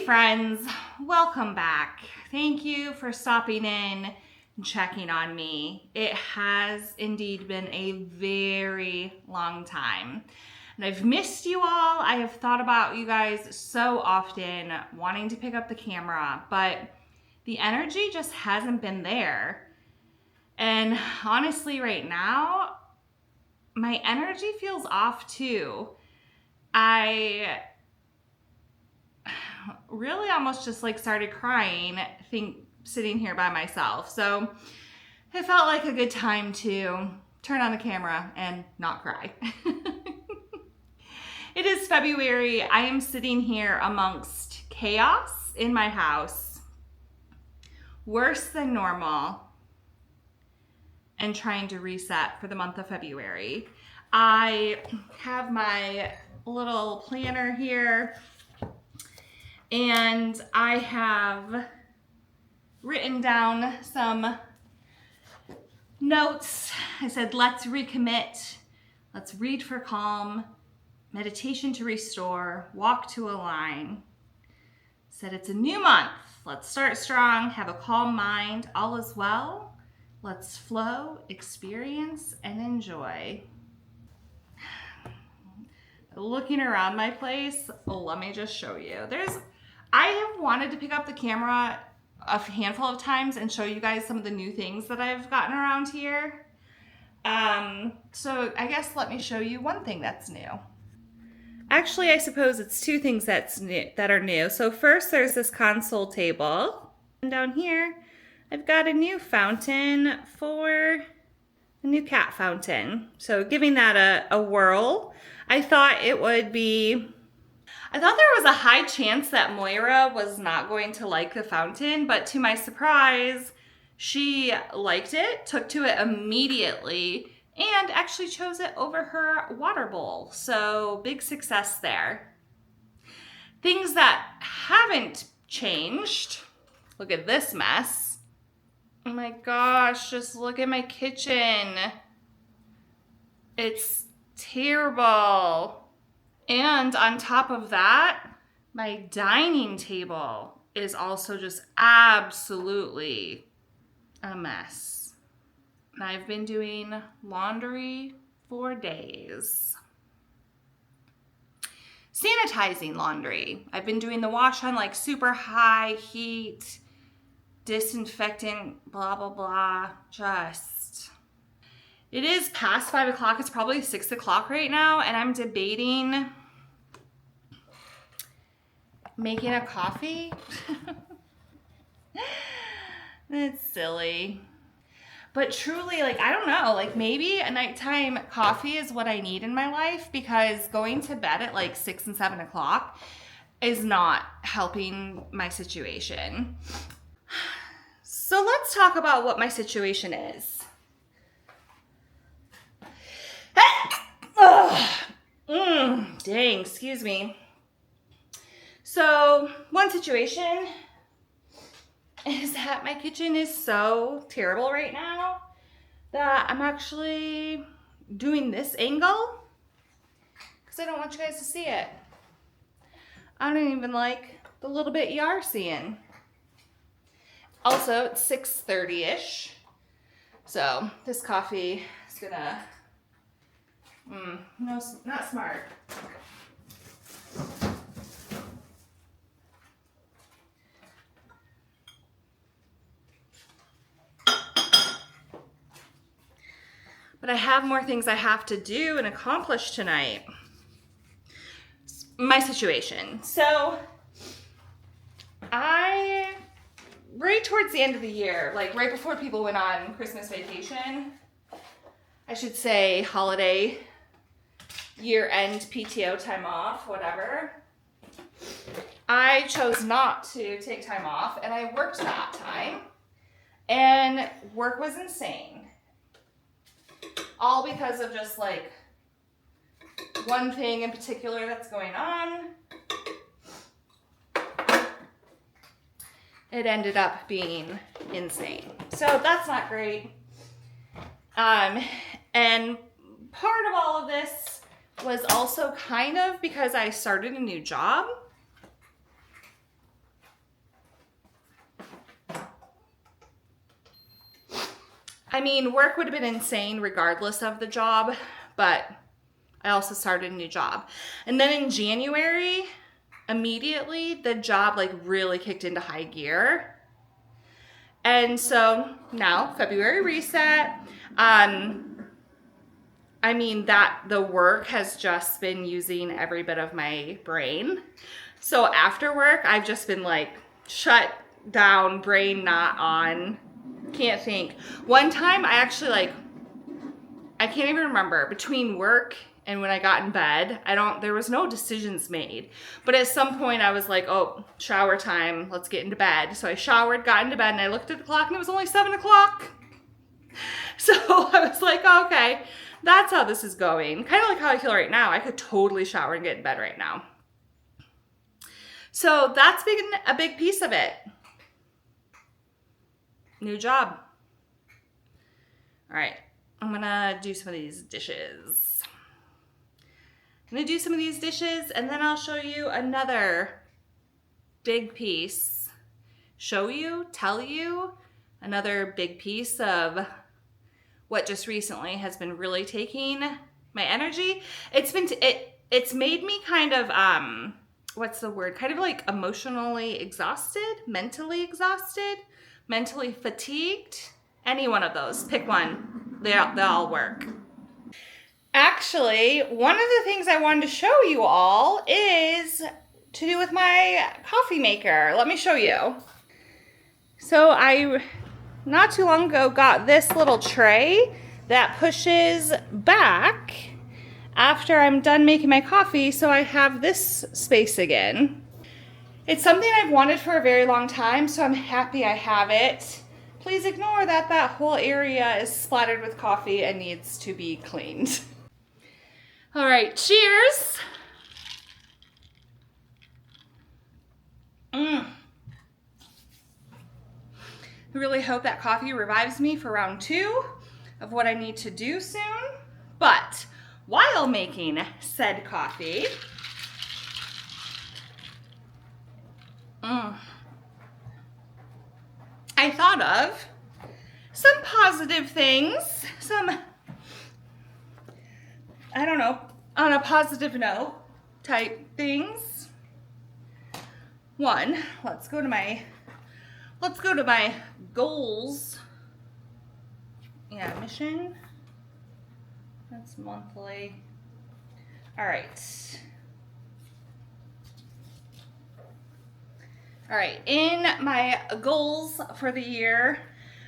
friends, welcome back. Thank you for stopping in and checking on me. It has indeed been a very long time. And I've missed you all. I have thought about you guys so often, wanting to pick up the camera, but the energy just hasn't been there. And honestly, right now, my energy feels off too. I really almost just started crying, sitting here by myself. So it felt like a good time to turn on the camera and not cry. It is February. I am sitting here amongst chaos in my house, worse than normal, and trying to reset for the month of February. I have my little planner here, and I have written down some notes. I said, let's recommit, let's read for calm, meditation to restore, walk to align. Said it's a new month. Let's start strong, have a calm mind, all is well. Let's flow, experience, and enjoy. Looking around my place, let me just show you. I have wanted to pick up the camera a handful of times and show you guys some of the new things that I've gotten around here. So I guess let me show you one thing that's new. Actually, I suppose it's two things that are new. So first, there's this console table. And down here, I've got a new fountain a new cat fountain. So giving that a whirl. I thought there was a high chance that Moira was not going to like the fountain, but to my surprise, she liked it, took to it immediately, and actually chose it over her water bowl. So big success there. Things that haven't changed. Look at this mess. Oh my gosh, just look at my kitchen. It's terrible. And on top of that, my dining table is also just absolutely a mess. And I've been doing laundry for days. Sanitizing laundry. I've been doing the wash on super high heat, disinfecting, blah, blah, blah. It is past 5 o'clock. It's probably 6 o'clock right now, and I'm debating making a coffee. It's silly. But truly, I don't know, maybe a nighttime coffee is what I need in my life, because going to bed at 6 and 7 o'clock is not helping my situation. So let's talk about what my situation is. Dang, excuse me. So one situation is that my kitchen is so terrible right now that I'm actually doing this angle because I don't want you guys to see it. I don't even like the little bit you are seeing. Also, it's 6:30-ish. So this coffee is gonna, no, not smart. But I have more things I have to do and accomplish tonight. My situation. So right towards the end of the year, right before people went on Christmas vacation, I should say holiday, year-end PTO time off, whatever, I chose not to take time off, and I worked that time, and work was insane. All because of just one thing in particular that's going on. It ended up being insane. So that's not great. And part of all of this was also kind of because I started a new job. I mean, work would have been insane regardless of the job, but I also started a new job. And then in January, immediately the job like really kicked into high gear. And so now February reset. I mean, that the work has just been using every bit of my brain. So after work, I've just been like shut down, brain not on, can't think. One time I actually I can't even remember, between work and when I got in bed, there was no decisions made. But at some point I was like, oh, shower time, let's get into bed. So I showered, got into bed, and I looked at the clock and it was only 7 o'clock. So I was like, okay, that's how this is going. Kind of like how I feel right now. I could totally shower and get in bed right now. So that's been a big piece of it. New job. All right, I'm gonna do some of these dishes. I'm gonna do some of these dishes and then I'll show you another big piece. Show you, tell you another big piece of what just recently has been really taking my energy. It's made me kind of, what's the word? Kind of like emotionally exhausted, mentally fatigued. Any one of those, pick one. They all work. Actually, one of the things I wanted to show you all is to do with my coffee maker. Let me show you. So I, not too long ago, got this little tray that pushes back after I'm done making my coffee, so I have this space again. It's something I've wanted for a very long time, so I'm happy I have it. Please ignore that whole area is splattered with coffee and needs to be cleaned. All right, cheers. I really hope that coffee revives me for round 2 of what I need to do soon. But while making said coffee, I thought of some positive things, I don't know, on a positive note type things. One, let's go to my goals. Yeah, mission. That's monthly. All right. All right, in my goals for the year,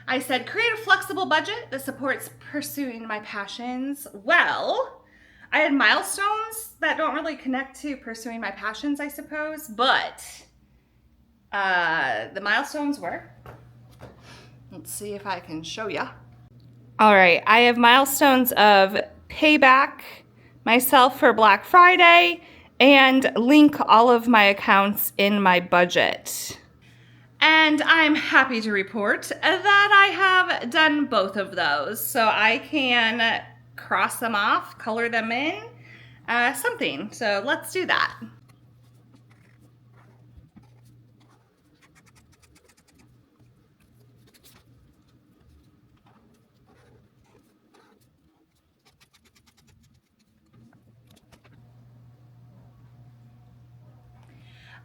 I said create a flexible budget that supports pursuing my passions. Well, I had milestones that don't really connect to pursuing my passions, I suppose, but the milestones were, let's see if I can show ya. All right, I have milestones of pay back myself for Black Friday and link all of my accounts in my budget. And I'm happy to report that I have done both of those. So I can cross them off, color them in, something. So let's do that.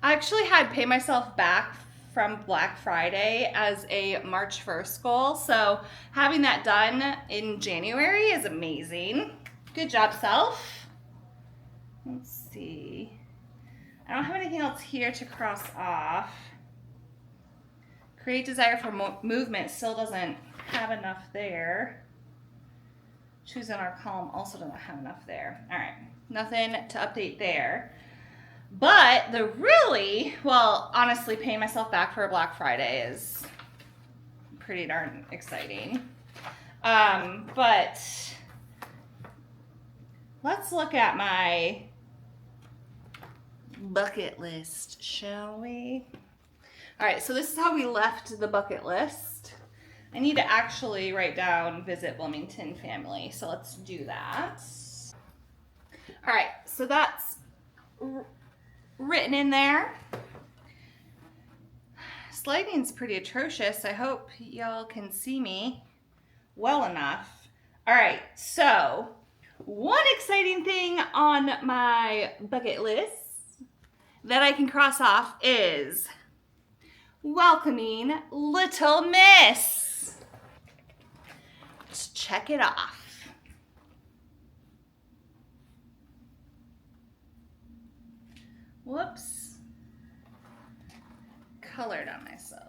I actually had pay myself back from Black Friday as a March 1st goal. So having that done in January is amazing. Good job, self. Let's see. I don't have anything else here to cross off. Create desire for movement still doesn't have enough there. Choosing our column also doesn't have enough there. All right, nothing to update there. But the really, well, honestly, paying myself back for a Black Friday is pretty darn exciting. But let's look at my bucket list, shall we? All right, so this is how we left the bucket list. I need to actually write down visit Bloomington family, so let's do that. All right, so that's written in there. Lighting's pretty atrocious. I hope y'all can see me well enough. All right, so one exciting thing on my bucket list that I can cross off is welcoming Little Miss. Let's check it off. Whoops. Colored on myself.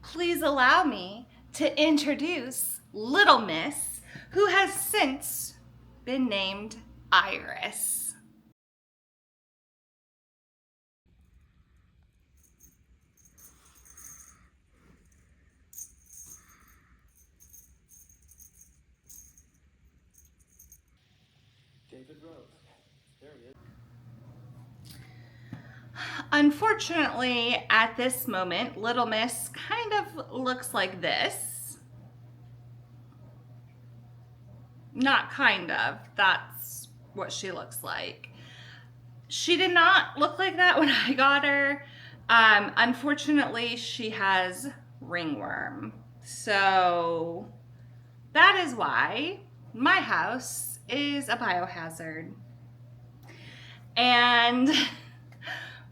Please allow me to introduce Little Miss, who has since been named Iris. David Rose. There he is. Unfortunately, at this moment, Little Miss kind of looks like this. Not kind of, that's what she looks like. She did not look like that when I got her. Unfortunately, she has ringworm. So that is why my house is a biohazard. And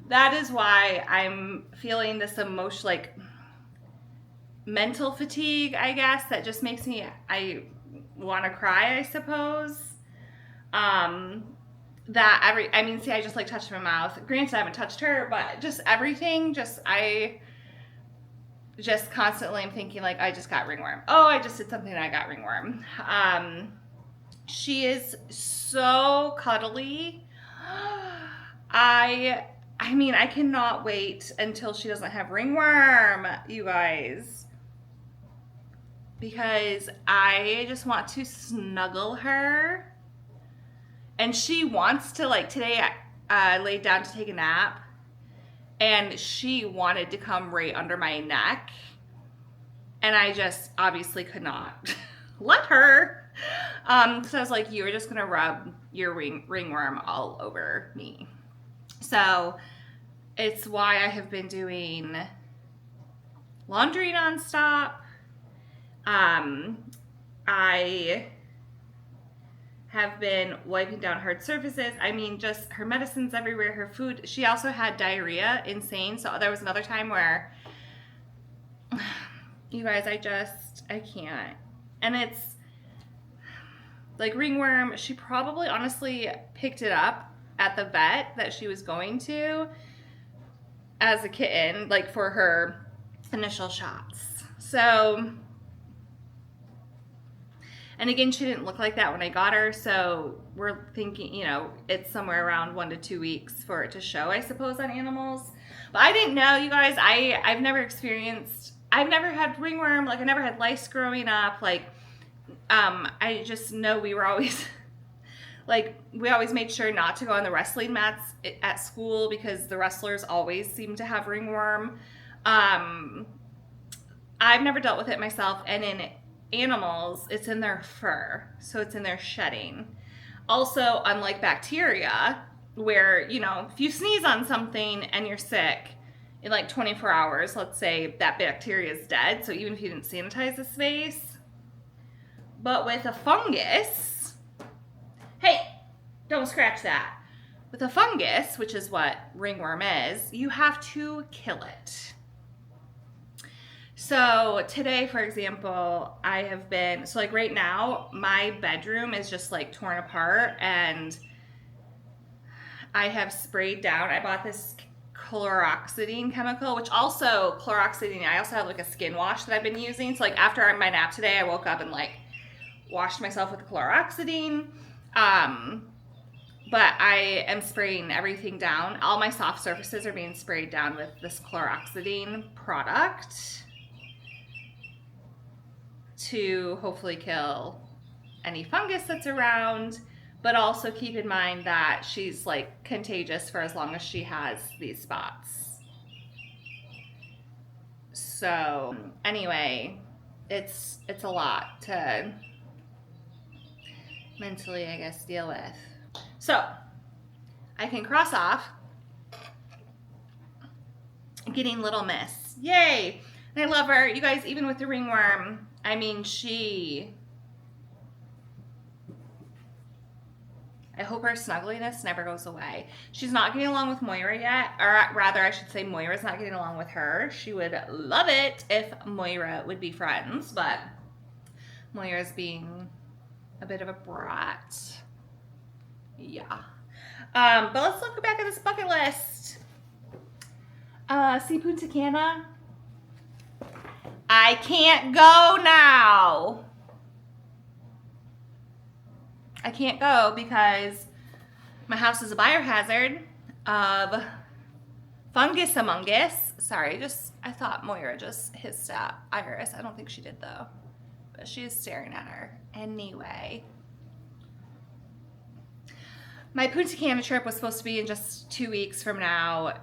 that is why I'm feeling this emotion, like mental fatigue, I guess, that just makes me, I want to cry, I suppose. See, I just like touched my mouth. Granted, I haven't touched her, but just everything, I just constantly am thinking like, I just got ringworm. Oh, I just did something and I got ringworm. She is so cuddly. I cannot wait until she doesn't have ringworm, you guys. Because I just want to snuggle her. And she wants to, like, today I laid down to take a nap. And she wanted to come right under my neck. And I just obviously could not let her. So I was like, you were just going to rub your ringworm all over me. So it's why I have been doing laundry nonstop. I have been wiping down hard surfaces. I mean, just her medicines everywhere, her food. She also had diarrhea, insane. So there was another time where, you guys, I can't. And it's like ringworm. She probably honestly picked it up at the vet that she was going to as a kitten, like for her initial shots. So, and again, she didn't look like that when I got her, so we're thinking, it's somewhere around 1 to 2 weeks for it to show, I suppose, on animals. But I didn't know, you guys, I've never had ringworm, like I never had lice growing up, like, I just know we were always, like, we always made sure not to go on the wrestling mats at school because the wrestlers always seem to have ringworm. I've never dealt with it myself, and in animals, it's in their fur, so it's in their shedding. Also, unlike bacteria, where, if you sneeze on something and you're sick, in like 24 hours, let's say that bacteria is dead, so even if you didn't sanitize the space. But with a fungus, hey, don't scratch that. With a fungus, which is what ringworm is, you have to kill it. So today, for example, I have been, so like right now, my bedroom is just like torn apart, and I have sprayed down, I bought this chloroxidine chemical, which also, chloroxidine, I also have like a skin wash that I've been using. So like after my nap today, I woke up and like washed myself with chloroxidine. But I am spraying everything down. All my soft surfaces are being sprayed down with this chloroxidine product to hopefully kill any fungus that's around, but also keep in mind that she's like contagious for as long as she has these spots. So anyway, it's a lot to mentally, I guess, deal with. So I can cross off getting Little Miss. Yay! And I love her. You guys, even with the ringworm, I mean, I hope her snuggliness never goes away. She's not getting along with Moira yet, or rather, I should say Moira's not getting along with her. She would love it if Moira would be friends, but Moira's being a bit of a brat. Yeah. But let's look back at this bucket list. See Punta Cana? I can't go now. I can't go because my house is a biohazard of fungus among us. Sorry, I thought Moira just hissed at Iris. I don't think she did though, but she is staring at her anyway. My Punta Cana trip was supposed to be in just 2 weeks from now.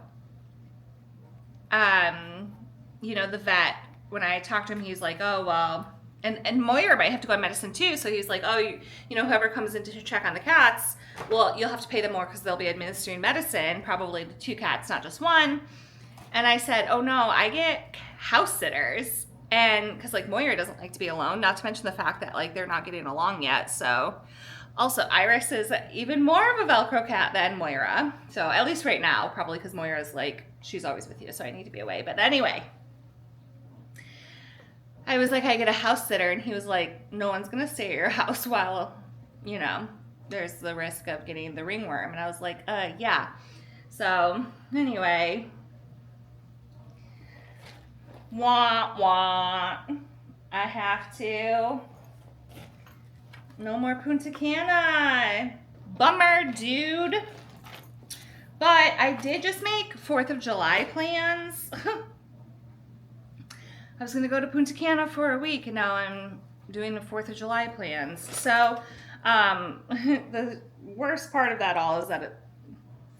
You know, the vet, when I talked to him, he was like, oh, well, and Moira might have to go on medicine too. So he's like, oh, you know, whoever comes in to check on the cats, well, you'll have to pay them more because they'll be administering medicine, probably the 2 cats, not just 1. And I said, oh no, I get house sitters. And because like Moira doesn't like to be alone, not to mention the fact that like they're not getting along yet. So also Iris is even more of a Velcro cat than Moira. So at least right now, probably because Moira's like, she's always with you. So I need to be away. But anyway, I was like, I get a house sitter, and he was like, no one's going to stay at your house while, you know, there's the risk of getting the ringworm. And I was like, yeah. So anyway, wah, wah. I have to. No more Punta Cana. Bummer, dude. But I did just make 4th of July plans. I was going to go to Punta Cana for a week, and now I'm doing the 4th of July plans. So the worst part of that all is that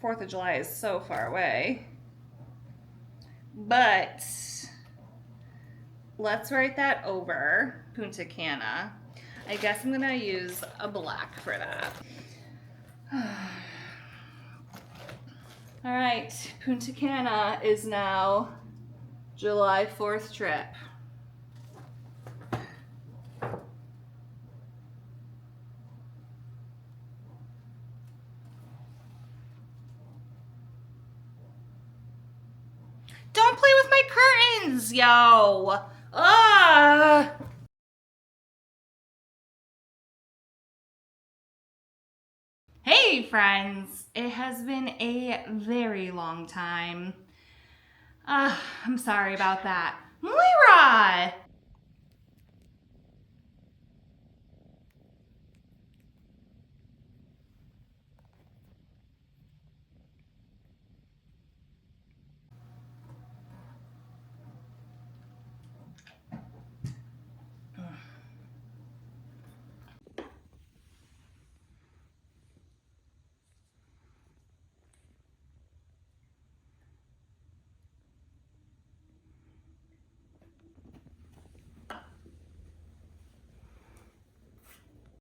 4th of July is so far away. But let's write that over, Punta Cana. I guess I'm going to use a black for that. All right, Punta Cana is now July 4th trip. Don't play with my curtains, yo. Ugh. Hey friends, it has been a very long time. I'm sorry about that. Moira!